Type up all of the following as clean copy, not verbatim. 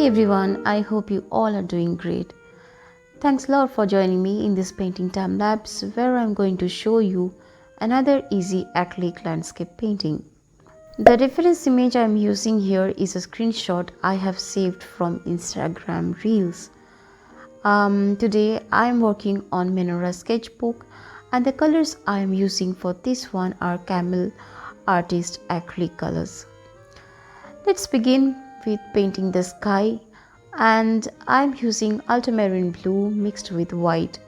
Hi everyone, I hope you all are doing great. Thanks a lot for joining me in this painting time lapse where I'm going to show you another easy acrylic landscape painting. The reference image I'm using here is a screenshot I have saved from Instagram Reels. Today I'm working on Menorah sketchbook and the colors I am using for this one are Camel Artist acrylic colors. Let's begin with painting the sky, and I'm using ultramarine blue mixed with white.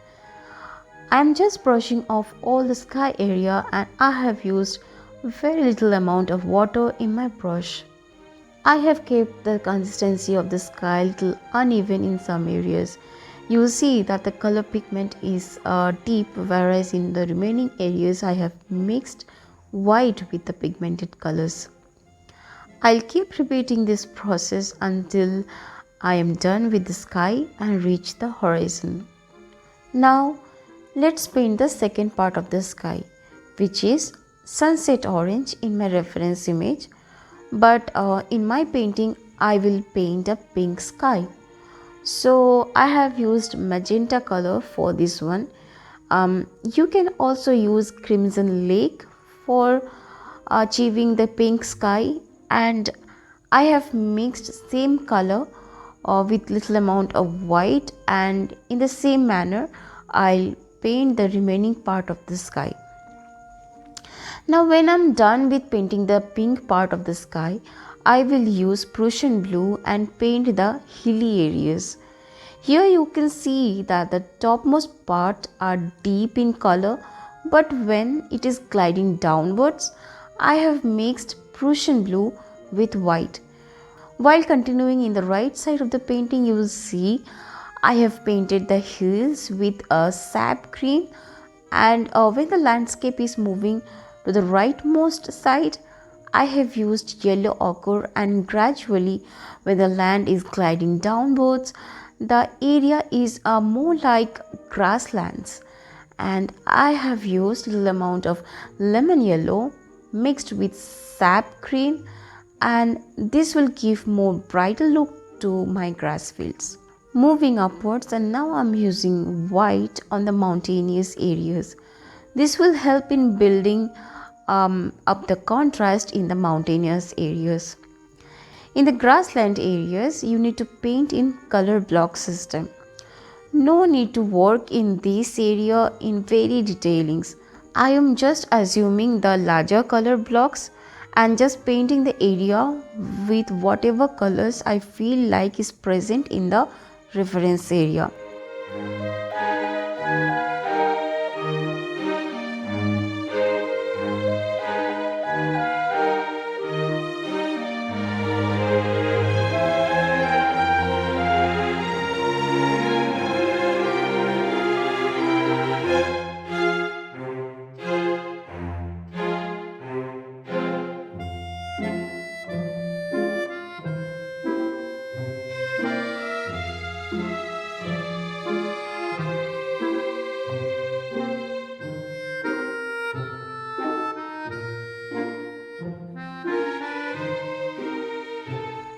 I'm just brushing off all the sky area and I have used very little amount of water in my brush. I have kept the consistency of the sky a little uneven in some areas. You will see that the color pigment is deep, whereas in the remaining areas I have mixed white with the pigmented colors. I'll keep repeating this process until I am done with the sky and reach the horizon. Now let's paint the second part of the sky, which is sunset orange in my reference image, but in my painting I will paint a pink sky. So I have used magenta color for this one. You can also use crimson lake for achieving the pink sky, and I have mixed same color with little amount of white, and in the same manner I'll paint the remaining part of the sky. Now when I'm done with painting the pink part of the sky, I will use Prussian blue and paint the hilly areas. Here you can see that the topmost part are deep in color, but when it is gliding downwards, I have mixed Prussian blue with white. While continuing in the right side of the painting, you will see I have painted the hills with a sap green, and when the landscape is moving to the rightmost side, I have used yellow ochre, and gradually when the land is gliding downwards, the area is more like grasslands, and I have used a little amount of lemon yellow mixed with sap green, and this will give more brighter look to my grass fields. Moving upwards, and now I'm using white on the mountainous areas. This will help in building up the contrast in the mountainous areas. In the grassland areas, you need to paint in color block system. No need to work in this area in very detailings. I am just assuming the larger color blocks and just painting the area with whatever colors I feel like is present in the reference area.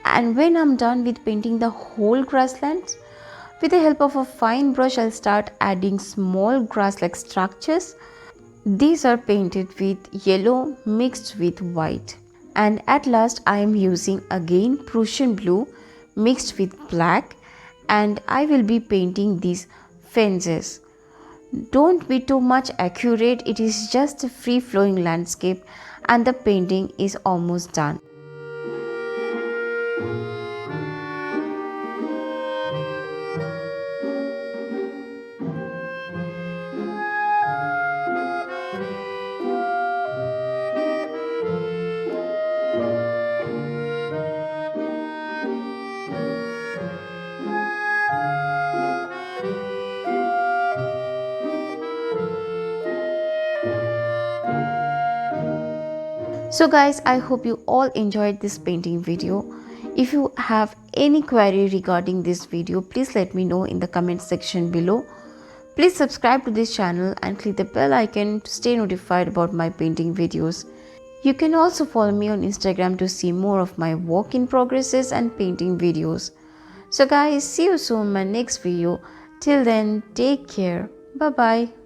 And when I'm done with painting the whole grasslands, with the help of a fine brush, I'll start adding small grass-like structures. These are painted with yellow mixed with white. And at last I am using again Prussian blue mixed with black, and I will be painting these fences. Don't be too much accurate, it is just a free flowing landscape and the painting is almost done. So guys, I hope you all enjoyed this painting video. If you have any query regarding this video, please let me know in the comment section below. Please subscribe to this channel and click the bell icon to stay notified about my painting videos. You can also follow me on Instagram to see more of my work in progresses and painting videos. So guys, see you soon in my next video. Till then, take care. Bye bye.